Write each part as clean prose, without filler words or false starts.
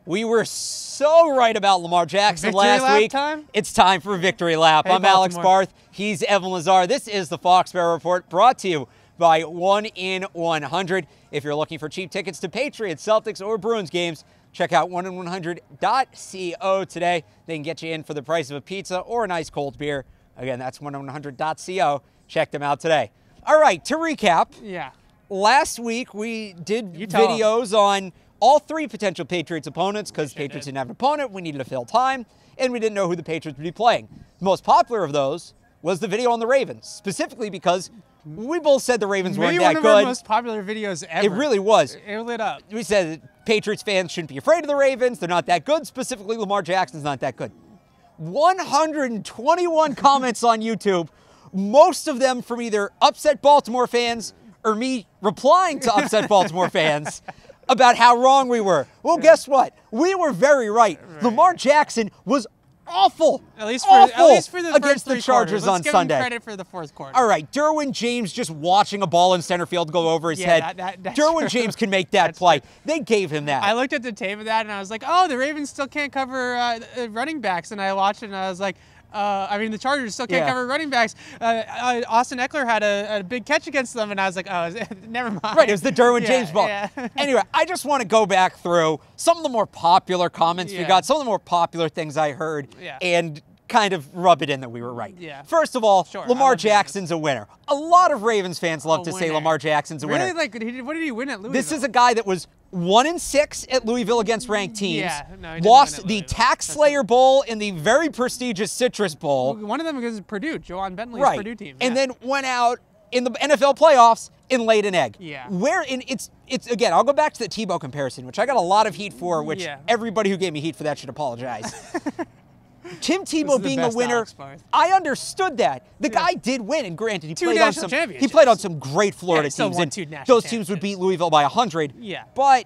We were so right about Lamar Jackson Victory last lap week. time? It's time for Victory Lap. Hey, I'm Alex Baltimore. Barth. He's Evan Lazar. This is the Foxborough Report, brought to you by 1 in 100. If you're looking for cheap tickets to Patriots, Celtics, or Bruins games, check out 1in100.co today. They can get you in for the price of a pizza or an ice cold beer. Again, that's 1in100.co. Check them out today. All right, to recap. Yeah. Last week we did tell videos on all three potential Patriots opponents because Patriots didn't have an opponent. We needed to fill time, and we didn't know who the Patriots would be playing. The most popular of those was the video on the Ravens, specifically because we both said the Ravens weren't that Maybe one of good. our most popular videos ever. It really was. It lit up. We said Patriots fans shouldn't be afraid of the Ravens. They're not that good. Specifically, Lamar Jackson's not that good. 121 comments on YouTube, most of them from either upset Baltimore fans or me replying to upset Baltimore fans about how wrong we were. Well, guess what? We were very right. Lamar Jackson was awful. At least for the against first the three Chargers quarters. on Let's Sunday. Give him credit for the fourth quarter. All right, Derwin James just watching a ball in center field go over his head. That's Derwin true. James can make that play. They gave him that. I looked at the tape of that and I was like, oh, the Ravens still can't cover running backs. And I watched it and I was like, the Chargers still can't cover running backs. Austin Eckler had a big catch against them, and I was like, oh, never mind. Right, it was the Derwin James ball. Yeah. Anyway, I just want to go back through some of the more popular comments we Yeah. got, some of the more popular things I heard, and kind of rub it in that we were right. Yeah. First of all, Sure, I Lamar love Jackson's a winner. A lot of Ravens fans love to say winner. Lamar Jackson's a winner. Really, what did he win at Louisville? This is a guy that was 1-6 at Louisville again't ranked teams. Yeah, no, he didn't lost win at the Louisville. Tax Slayer Bowl in the very prestigious Citrus Bowl. One of them was Purdue, Joanne Bentley's Right. Purdue team. And yeah. then went out in the NFL playoffs and laid an egg. Yeah. It's again, I'll go back to the Tebow comparison, which I got a lot of heat for, which Yeah. everybody who gave me heat for that should apologize. Tim This Tebow is the being a best winner, Alex Barth. I understood that. The guy did win, and granted, he Two played on national some championships. he played on some great Florida Yeah, he still teams, won and 2 national those teams would beat championships. Louisville by 100. Yeah. But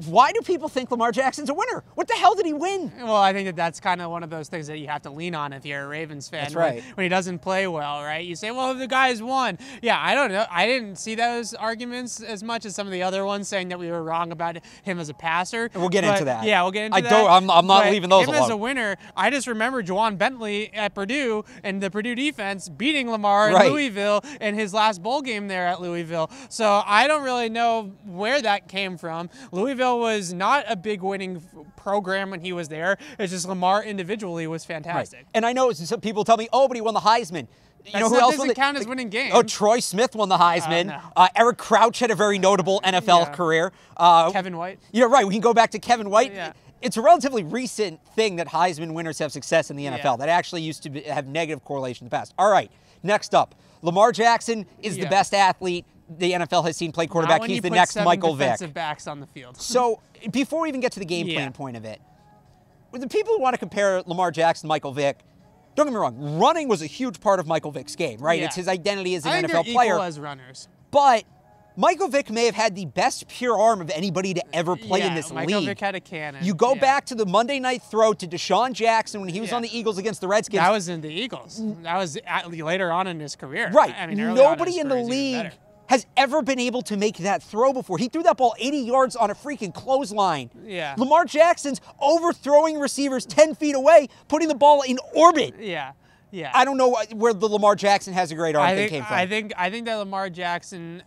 why do people think Lamar Jackson's a winner? What the hell did he win? Well, I think that's kind of one of those things that you have to lean on if you're a Ravens fan. That's right. When he doesn't play well, right? You say, well, the guy's won. Yeah, I don't know. I didn't see those arguments as much as some of the other ones saying that we were wrong about him as a passer. We'll get into that. Yeah, we'll get into I that. don't. I'm not But leaving those him alone. as a winner, I just remember Joanne Bentley at Purdue and the Purdue defense beating Lamar in Right. Louisville in his last bowl game there at Louisville. So I don't really know where that came from. Louisville was not a big winning program when he was there. It's just Lamar individually was fantastic. Right. And I know some people tell me, oh, but he won the Heisman. You know who else won doesn't count as winning games. Oh, Troy Smith won the Heisman. No. Eric Crouch had a very notable NFL Yeah. career. Kevin White. Yeah, right. We can go back to Kevin White. Yeah. It's a relatively recent thing that Heisman winners have success in the NFL. Yeah. That actually used to have negative correlation in the past. All right, next up. Lamar Jackson is the Yeah. best athlete the NFL has seen play quarterback. Not when He's you the put next 7 Michael Vick. defensive backs on the field. So before we even get to the game plan Yeah. point of it, with the people who want to compare Lamar Jackson to Michael Vick, don't get me wrong, running was a huge part of Michael Vick's game, right? Yeah. It's his identity as an I think NFL they're player. equal as runners. But Michael Vick may have had the best pure arm of anybody to ever play in this Michael league. Vick had a cannon. You go Yeah. back to the Monday night throw to Deshaun Jackson when he was Yeah. on the Eagles against the Redskins. That was in the Eagles. That was later on in his career. Right. I mean, early on Nobody in the his career, he's even league better. has ever been able to make that throw before. He threw that ball 80 yards on a freaking clothesline. Yeah. Lamar Jackson's overthrowing receivers 10 feet away, putting the ball in orbit. Yeah. Yeah. I don't know where the Lamar Jackson has a great arm thing came from. I think that Lamar Jackson.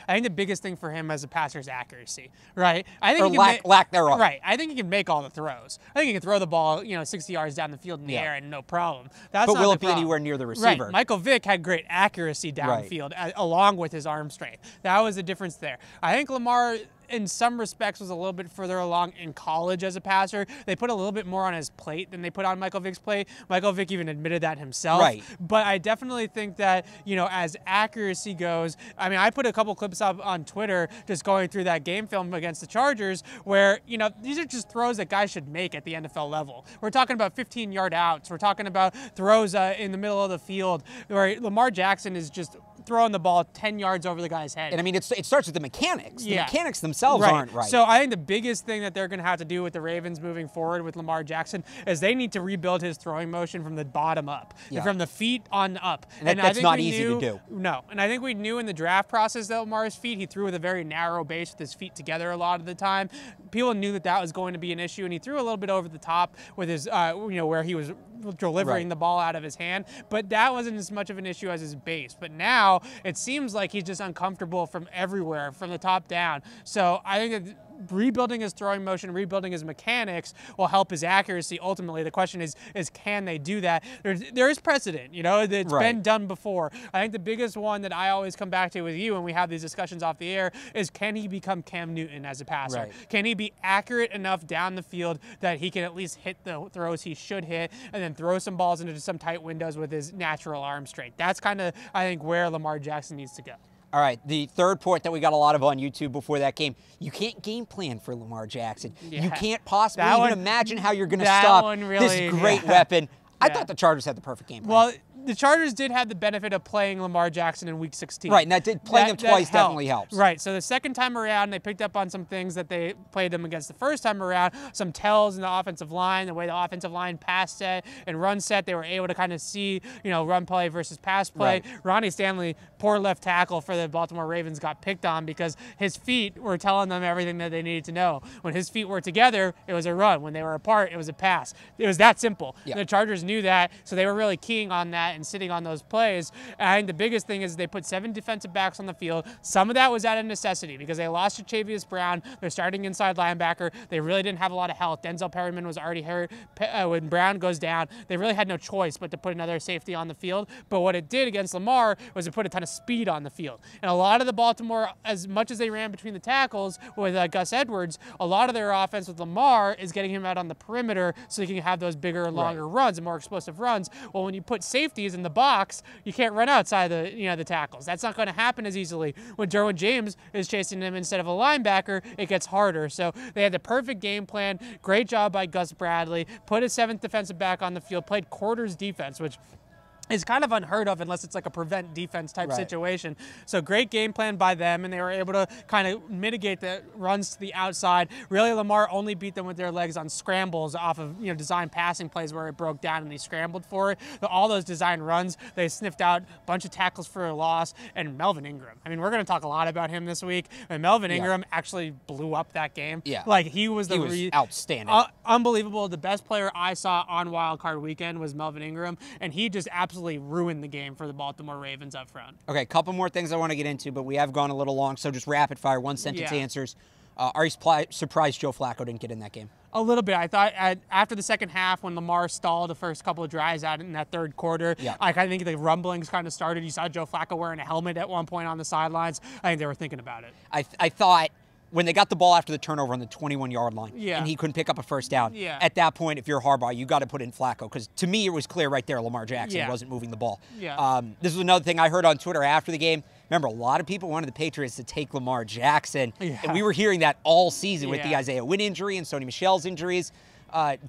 I think the biggest thing for him as a passer is accuracy, right? I think Or he can lack thereof. Right. I think he can make all the throws. I think he can throw the ball, 60 yards down the field in the air and no problem. That's But not will the it be problem. anywhere near the receiver? Right. Michael Vick had great accuracy downfield along with his arm strength. That was the difference there. I think Lamar, in some respects, was a little bit further along in college as a passer. They put a little bit more on his plate than they put on Michael Vick's plate. Michael Vick even admitted that himself. Right. But I definitely think that, as accuracy goes, I mean, I put a couple clips up on Twitter just going through that game film against the Chargers where, these are just throws that guys should make at the NFL level. We're talking about 15-yard outs. We're talking about throws in the middle of the field where Lamar Jackson is just throwing the ball 10 yards over the guy's head. And I mean, it starts with the mechanics. Yeah. The mechanics themselves aren't right. So I think the biggest thing that they're going to have to do with the Ravens moving forward with Lamar Jackson is they need to rebuild his throwing motion from the bottom up, from the feet on up. And that's not easy to do. No. And I think we knew in the draft process that Lamar's feet, he threw with a very narrow base with his feet together a lot of the time. People knew that was going to be an issue, and he threw a little bit over the top with his, where he was delivering the ball out of his hand, but that wasn't as much of an issue as his base. But now it seems like he's just uncomfortable from everywhere, from the top down. So I think that rebuilding his throwing motion, rebuilding his mechanics will help his accuracy. Ultimately, the question is can they do that? There is precedent, it's been done before. I think the biggest one that I always come back to with you when we have these discussions off the air is, can he become Cam Newton as a passer? Right. Can he be accurate enough down the field that he can at least hit the throws he should hit and then throw some balls into some tight windows with his natural arm strength? That's kind of, I think, where Lamar Jackson needs to go. All right, the third point that we got a lot of on YouTube before that game, you can't game plan for Lamar Jackson. You can't possibly even imagine how you're going to stop this great weapon. I thought the Chargers had the perfect game plan. Well, the Chargers did have the benefit of playing Lamar Jackson in Week 16. Right, and playing him twice definitely helps. Right, so the second time around, they picked up on some things that they played them against the first time around, some tells in the offensive line, the way the offensive line pass set and run set, they were able to kind of see, run play versus pass play. Right. Ronnie Stanley, poor left tackle for the Baltimore Ravens, got picked on because his feet were telling them everything that they needed to know. When his feet were together, it was a run. When they were apart, it was a pass. It was that simple. Yeah. The Chargers knew that, so they were really keying on that and sitting on those plays. And I think the biggest thing is they put 7 defensive backs on the field. Some of that was out of necessity because they lost to Chavius Brown, their starting inside linebacker. They really didn't have a lot of health. Denzel Perryman was already hurt. When Brown goes down, they really had no choice but to put another safety on the field. But what it did against Lamar was it put a ton of speed on the field. And a lot of the Baltimore, as much as they ran between the tackles with Gus Edwards, a lot of their offense with Lamar is getting him out on the perimeter so he can have those bigger and longer runs and more explosive runs. Well, when you put safeties in the box, you can't run outside the tackles. That's not going to happen as easily. When Derwin James is chasing him instead of a linebacker, it gets harder. So they had the perfect game plan. Great job by Gus Bradley. Put a 7th defensive back on the field. Played quarters defense, which is kind of unheard of unless it's like a prevent defense type situation. So great game plan by them, and they were able to kind of mitigate the runs to the outside. Really, Lamar only beat them with their legs on scrambles off of design passing plays where it broke down and they scrambled for it. All those design runs, they sniffed out a bunch of tackles for a loss. And Melvin Ingram, I mean, we're going to talk a lot about him this week, and Melvin Ingram actually blew up that game. Yeah. Like he was outstanding. Unbelievable. The best player I saw on Wild Card Weekend was Melvin Ingram, and he just absolutely ruined the game for the Baltimore Ravens up front. Okay, a couple more things I want to get into, but we have gone a little long, so just rapid fire, one-sentence answers. Are you surprised Joe Flacco didn't get in that game? A little bit. I thought after the second half, when Lamar stalled the first couple of drives out in that third quarter, I think the rumblings kind of started. You saw Joe Flacco wearing a helmet at one point on the sidelines. I think they were thinking about it. I thought when they got the ball after the turnover on the 21-yard line and he couldn't pick up a first down, at that point, if you're Harbaugh, you got to put in Flacco because to me, it was clear right there Lamar Jackson wasn't moving the ball. This was another thing I heard on Twitter after the game. Remember, a lot of people wanted the Patriots to take Lamar Jackson, and we were hearing that all season with the Isaiah Wynn injury and Sony Michel's injuries.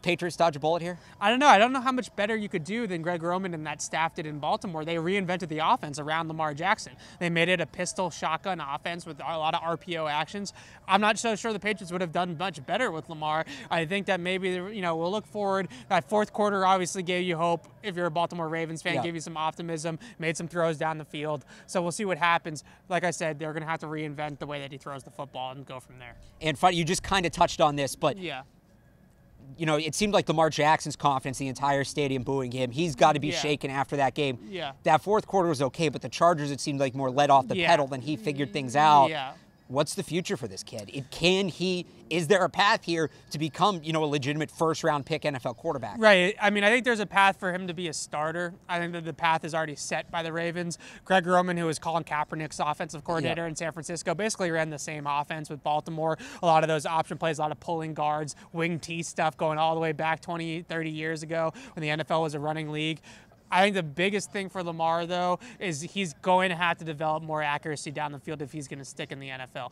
Patriots dodge a bullet here? I don't know. I don't know how much better you could do than Greg Roman and that staff did in Baltimore. They reinvented the offense around Lamar Jackson. They made it a pistol shotgun offense with a lot of RPO actions. I'm not so sure the Patriots would have done much better with Lamar. I think that maybe, we'll look forward. That fourth quarter obviously gave you hope. If you're a Baltimore Ravens fan, gave you some optimism, made some throws down the field. So we'll see what happens. Like I said, they're going to have to reinvent the way that he throws the football and go from there. And funny, you just kind of touched on this, but it seemed like Lamar Jackson's confidence, the entire stadium booing him. He's got to be shaken after that game. That fourth quarter was okay, but the Chargers, it seemed like more let off the pedal than he figured things out. What's the future for this kid? Is there a path here to become, a legitimate first-round pick NFL quarterback? Right. I mean, I think there's a path for him to be a starter. I think that the path is already set by the Ravens. Greg Roman, who was Colin Kaepernick's offensive coordinator in San Francisco, basically ran the same offense with Baltimore. A lot of those option plays, a lot of pulling guards, wing T stuff going all the way back 20, 30 years ago when the NFL was a running league. I think the biggest thing for Lamar, though, is he's going to have to develop more accuracy down the field if he's going to stick in the NFL.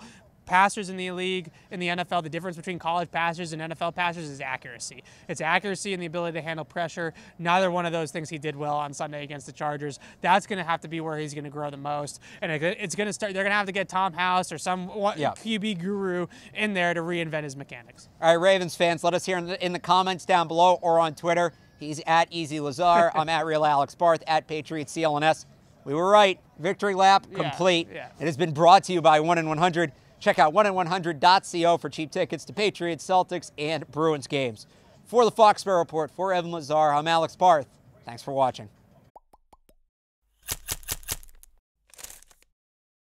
passers in the league, in the NFL, the difference between college passers and NFL passers is accuracy. It's accuracy and the ability to handle pressure. Neither one of those things he did well on Sunday against the Chargers. That's going to have to be where he's going to grow the most. And it's going to start, they're going to have to get Tom House or some QB guru in there to reinvent his mechanics. All right, Ravens fans, let us hear in the comments down below or on Twitter. He's at Easy Lazar. I'm at Real Alex Barth, at Patriots CLNS. We were right. Victory lap complete. It has been brought to you by 1-in-100. Check out 1-in-100.co for cheap tickets to Patriots, Celtics, and Bruins games. For the Foxborough Report, for Evan Lazar, I'm Alex Barth. Thanks for watching.